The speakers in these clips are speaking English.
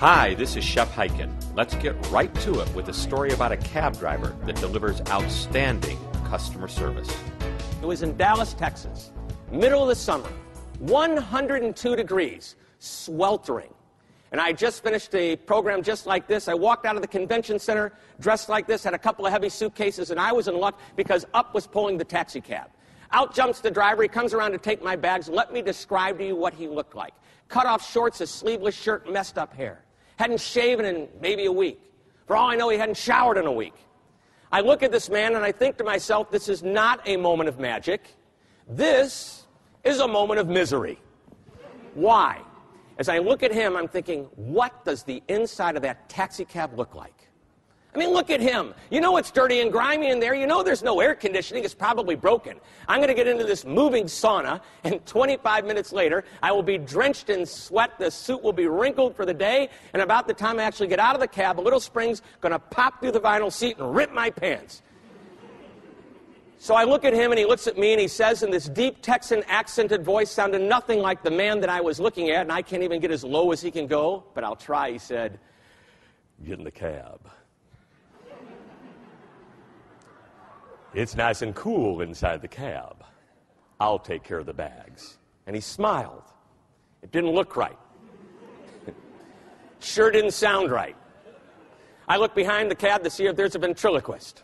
Hi, this is Shep Hyken. Let's get right to it with a story about a cab driver that delivers outstanding customer service. It was in Dallas, Texas, middle of the summer, 102 degrees, sweltering. And I just finished a program just like this. I walked out of the convention center dressed like this, had a couple of heavy suitcases, and I was in luck because up was pulling the taxi cab. Out jumps the driver. He comes around to take my bags. Let me describe to you what he looked like. Cut off shorts, a sleeveless shirt, messed up hair. Hadn't shaven in maybe a week. For all I know, he hadn't showered in a week. I look at this man and I think to myself, this is not a moment of magic. This is a moment of misery. Why? As I look at him, I'm thinking, what does the inside of that taxi cab look like? I mean, look at him. You know it's dirty and grimy in there. You know there's no air conditioning. It's probably broken. I'm going to get into this moving sauna, and 25 minutes later, I will be drenched in sweat. The suit will be wrinkled for the day, and about the time I actually get out of the cab, a little spring's going to pop through the vinyl seat and rip my pants. So I look at him, and he looks at me, and he says in this deep Texan accented voice, sounded nothing like the man that I was looking at, and I can't even get as low as he can go, but I'll try. He said, "Get in the cab. It's nice and cool inside the cab. I'll take care of the bags." And he smiled. It didn't look right. Sure didn't sound right. I look behind the cab to see if there's a ventriloquist.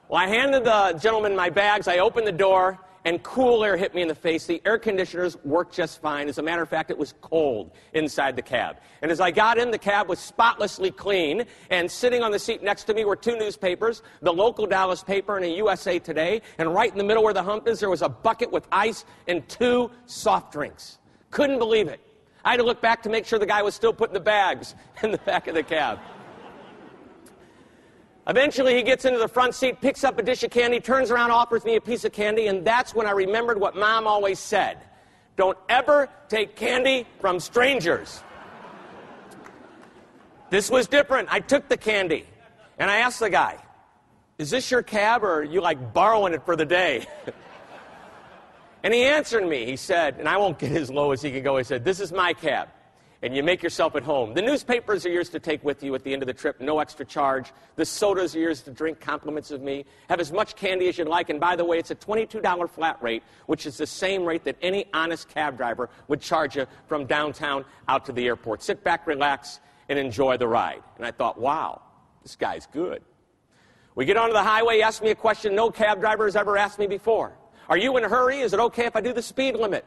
Well, I handed the gentleman my bags. I opened the door, and cool air hit me in the face. The air conditioners worked just fine. As a matter of fact, it was cold inside the cab. And as I got in, the cab was spotlessly clean, and sitting on the seat next to me were two newspapers, the local Dallas paper and a USA Today, and right in the middle where the hump is, there was a bucket with ice and two soft drinks. Couldn't believe it. I had to look back to make sure the guy was still putting the bags in the back of the cab. Eventually, he gets into the front seat, picks up a dish of candy, turns around, offers me a piece of candy, and that's when I remembered what Mom always said. Don't ever take candy from strangers. This was different. I took the candy, and I asked the guy, "Is this your cab, or are you like borrowing it for the day?" And he answered me. He said, and I won't get as low as he can go, he said, "This is my cab, and you make yourself at home. The newspapers are yours to take with you at the end of the trip, no extra charge. The sodas are yours to drink, compliments of me. Have as much candy as you'd like, and by the way, it's a $22 flat rate, which is the same rate that any honest cab driver would charge you from downtown out to the airport. Sit back, relax, and enjoy the ride." And I thought, wow, this guy's good. We get onto the highway. He asked me a question no cab driver has ever asked me before. "Are you in a hurry? Is it okay if I do the speed limit?"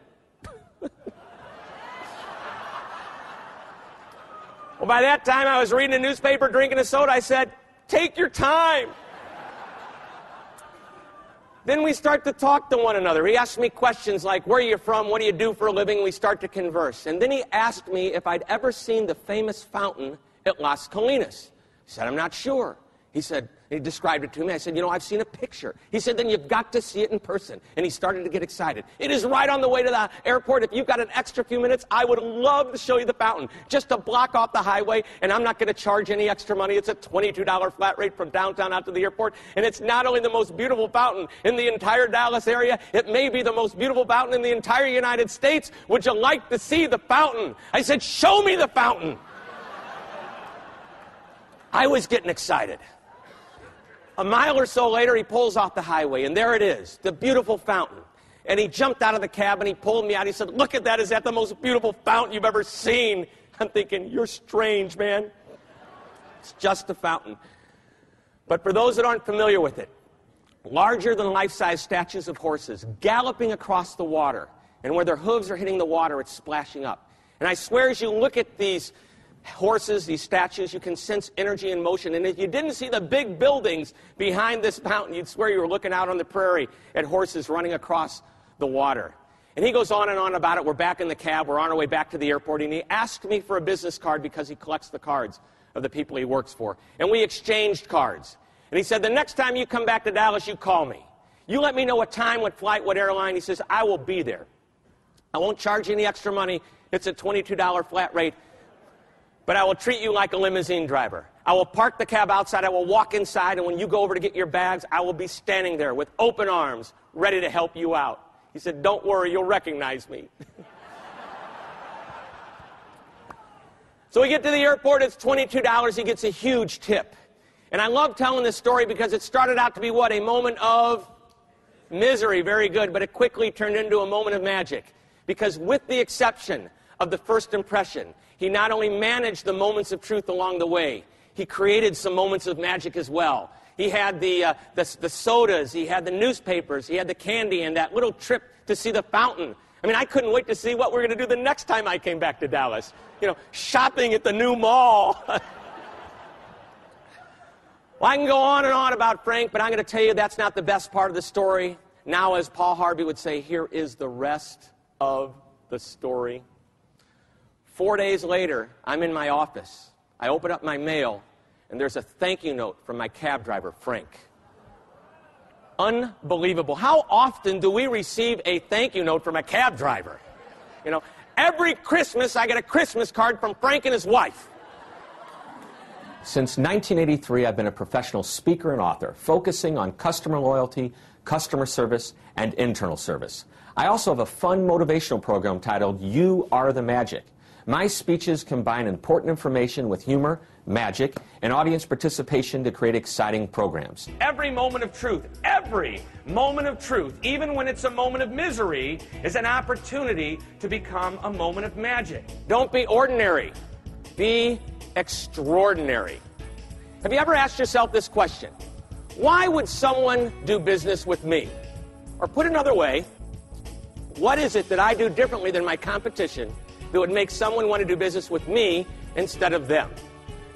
Well, by that time, I was reading a newspaper, drinking a soda. I said, "Take your time." Then we start to talk to one another. He asked me questions like, "Where are you from? What do you do for a living?" We start to converse. And then he asked me if I'd ever seen the famous fountain at Las Colinas. I said, "I'm not sure." He described it to me. I said, "I've seen a picture." He said, "Then you've got to see it in person." And he started to get excited. "It is right on the way to the airport. If you've got an extra few minutes, I would love to show you the fountain. Just to block off the highway, and I'm not going to charge any extra money. It's a $22 flat rate from downtown out to the airport. And it's not only the most beautiful fountain in the entire Dallas area, it may be the most beautiful fountain in the entire United States. Would you like to see the fountain?" I said, "Show me the fountain." I was getting excited. A mile or so later, he pulls off the highway, and there it is, the beautiful fountain. And he jumped out of the cab, and he pulled me out. He said, "Look at that. Is that the most beautiful fountain you've ever seen?" I'm thinking, you're strange, man. It's just a fountain. But for those that aren't familiar with it, larger than life-size statues of horses galloping across the water, and where their hooves are hitting the water, it's splashing up. And I swear, as you look at these horses, these statues, you can sense energy and motion. And if you didn't see the big buildings behind this fountain, you'd swear you were looking out on the prairie at horses running across the water. And he goes on and on about it. We're back in the cab. We're on our way back to the airport. And he asked me for a business card because he collects the cards of the people he works for. And we exchanged cards. And he said, "The next time you come back to Dallas, you call me. You let me know what time, what flight, what airline." He says, "I will be there. I won't charge you any extra money. It's a $22 flat rate. But I will treat you like a limousine driver. I will park the cab outside. I will walk inside. And when you go over to get your bags, I will be standing there with open arms, ready to help you out." He said, "Don't worry, you'll recognize me." So we get to the airport, it's $22, he gets a huge tip. And I love telling this story because it started out to be what? A moment of misery, very good, but it quickly turned into a moment of magic. Because with the exception of the first impression, he not only managed the moments of truth along the way, he created some moments of magic as well. He had the sodas, he had the newspapers, he had the candy, and that little trip to see the fountain. I mean, I couldn't wait to see what we were going to do the next time I came back to Dallas. You know, shopping at the new mall. Well, I can go on and on about Frank, but I'm going to tell you that's not the best part of the story. Now, as Paul Harvey would say, here is the rest of the story. 4 days later, I'm in my office. I open up my mail, and there's a thank you note from my cab driver, Frank. Unbelievable. How often do we receive a thank you note from a cab driver? You know, every Christmas I get a Christmas card from Frank and his wife. Since 1983, I've been a professional speaker and author, focusing on customer loyalty, customer service, and internal service. I also have a fun motivational program titled You Are the Magic. My speeches combine important information with humor, magic, and audience participation to create exciting programs. Every moment of truth, even when it's a moment of misery, is an opportunity to become a moment of magic. Don't be ordinary. Be extraordinary. Have you ever asked yourself this question? Why would someone do business with me? Or put another way, what is it that I do differently than my competition that would make someone want to do business with me instead of them?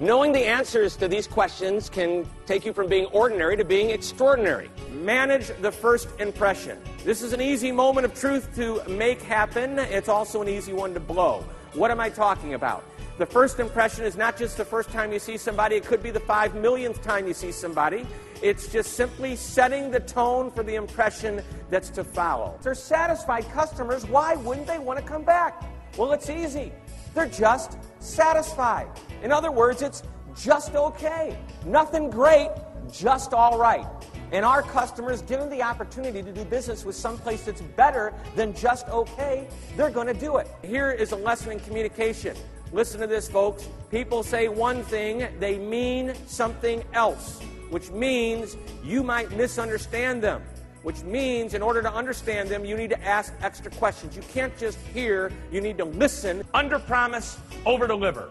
Knowing the answers to these questions can take you from being ordinary to being extraordinary. Manage the first impression. This is an easy moment of truth to make happen. It's also an easy one to blow. What am I talking about? The first impression is not just the first time you see somebody. It could be the 5 millionth time you see somebody. It's just simply setting the tone for the impression that's to follow. If they're satisfied customers, why wouldn't they want to come back? Well, it's easy. They're just satisfied. In other words, it's just okay. Nothing great, just all right. And our customers, given the opportunity to do business with someplace that's better than just okay, they're going to do it. Here is a lesson in communication. Listen to this, folks. People say one thing, they mean something else, which means you might misunderstand them. Which means in order to understand them, you need to ask extra questions. You can't just hear, you need to listen. Under promise, over deliver.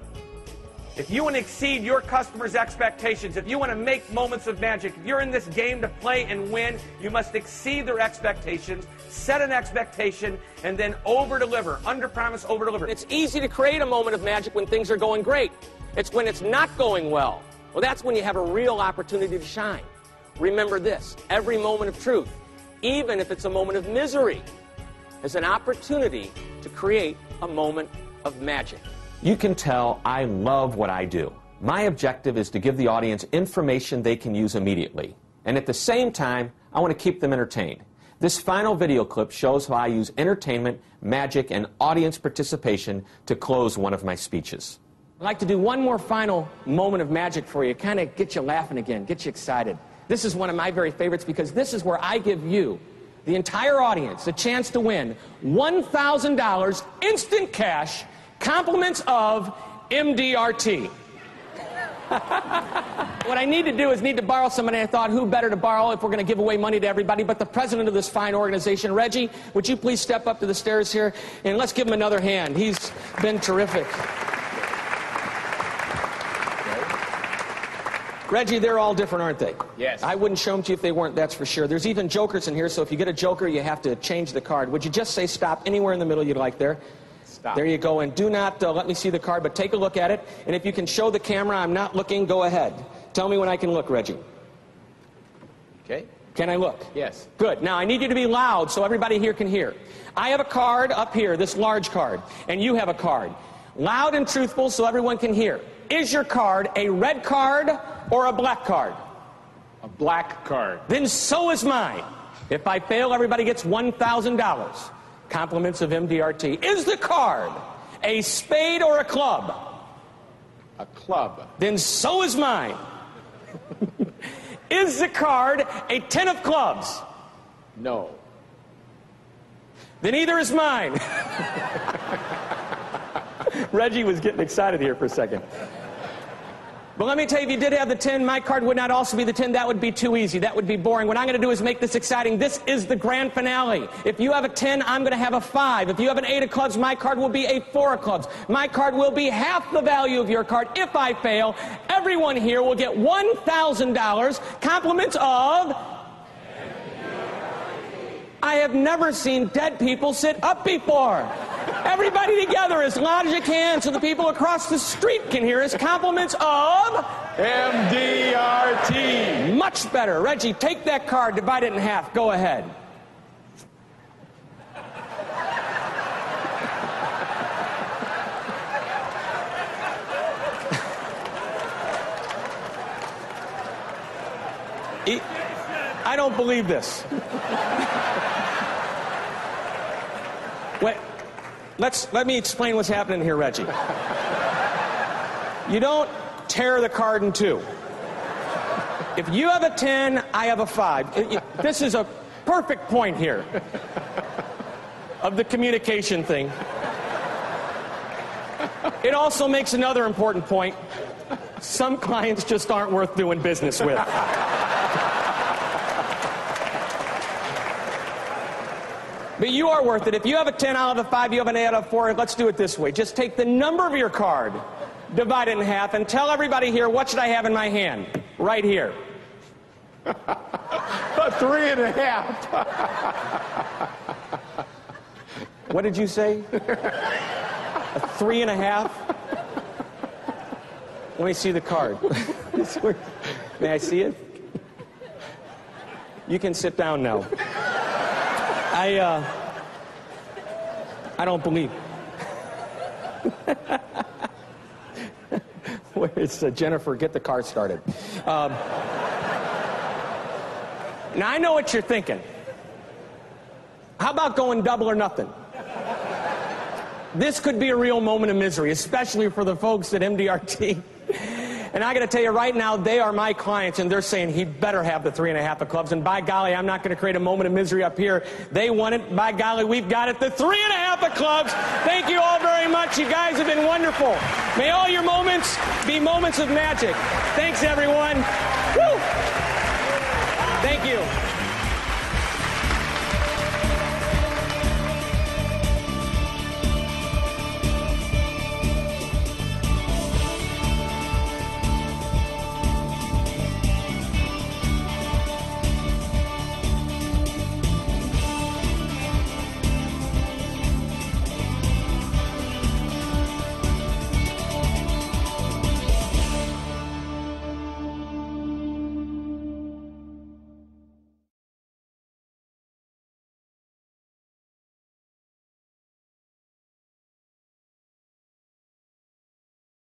If you want to exceed your customers' expectations, if you want to make moments of magic, if you're in this game to play and win, you must exceed their expectations, set an expectation, and then over deliver. Under promise, over deliver. It's easy to create a moment of magic when things are going great. It's when it's not going well. Well, that's when you have a real opportunity to shine. Remember this, every moment of truth, even if it's a moment of misery, is an opportunity to create a moment of magic. You can tell I love what I do. My objective is to give the audience information they can use immediately. And at the same time, I want to keep them entertained. This final video clip shows how I use entertainment, magic, and audience participation to close one of my speeches. I'd like to do one more final moment of magic for you, kind of get you laughing again, get you excited. This is one of my very favorites because this is where I give you, the entire audience, a chance to win $1,000 instant cash, compliments of MDRT. What I need to do is need to borrow somebody. I thought, who better to borrow if we're going to give away money to everybody but the president of this fine organization. Reggie, would you please step up to the stairs here and let's give him another hand. He's been terrific. Reggie, they're all different, aren't they? Yes. I wouldn't show them to you if they weren't, that's for sure. There's even jokers in here, so if you get a joker, you have to change the card. Would you just say stop anywhere in the middle you'd like there? Stop. There you go, and do not let me see the card, but take a look at it. And if you can show the camera I'm not looking, go ahead. Tell me when I can look, Reggie. Okay. Can I look? Yes. Good. Now, I need you to be loud so everybody here can hear. I have a card up here, this large card, and you have a card. Loud and truthful so everyone can hear. Is your card a red card or a black card? A black card. Then so is mine. If I fail, everybody gets $1,000. Compliments of MDRT. Is the card a spade or a club? A club. Then so is mine. Is the card a 10 of clubs? No. Then either is mine. Reggie was getting excited here for a second. But let me tell you, if you did have the 10, my card would not also be the 10. That would be too easy. That would be boring. What I'm going to do is make this exciting. This is the grand finale. If you have a 10, I'm going to have a 5. If you have an 8 of clubs, my card will be a 4 of clubs. My card will be half the value of your card. If I fail, everyone here will get $1,000. Compliments of... I have never seen dead people sit up before. Everybody together as loud as you can so the people across the street can hear us. Compliments of... MDRT. Much better. Reggie, take that card, divide it in half. Go ahead. I don't believe this. Wait, let me explain what's happening here, Reggie. You don't tear the card in two. If you have a 10, I have a 5. This is a perfect point here of the communication thing. It also makes another important point. Some clients just aren't worth doing business with. But you are worth it. If you have a 10 out of a 5, you have an 8 out of 4, let's do it this way. Just take the number of your card, divide it in half, and tell everybody here, what should I have in my hand? Right here. A 3.5. What did you say? A 3.5? Let me see the card. May I see it? You can sit down now. I don't believe. Where is Jennifer? Get the car started. Now I know what you're thinking. How about going double or nothing? This could be a real moment of misery, especially for the folks at MDRT. And I got to tell you right now, they are my clients, and they're saying he better have the 3.5 of clubs. And by golly, I'm not going to create a moment of misery up here. They want it. By golly, we've got it. The 3.5 of clubs. Thank you all very much. You guys have been wonderful. May all your moments be moments of magic. Thanks, everyone. Woo! Thank you.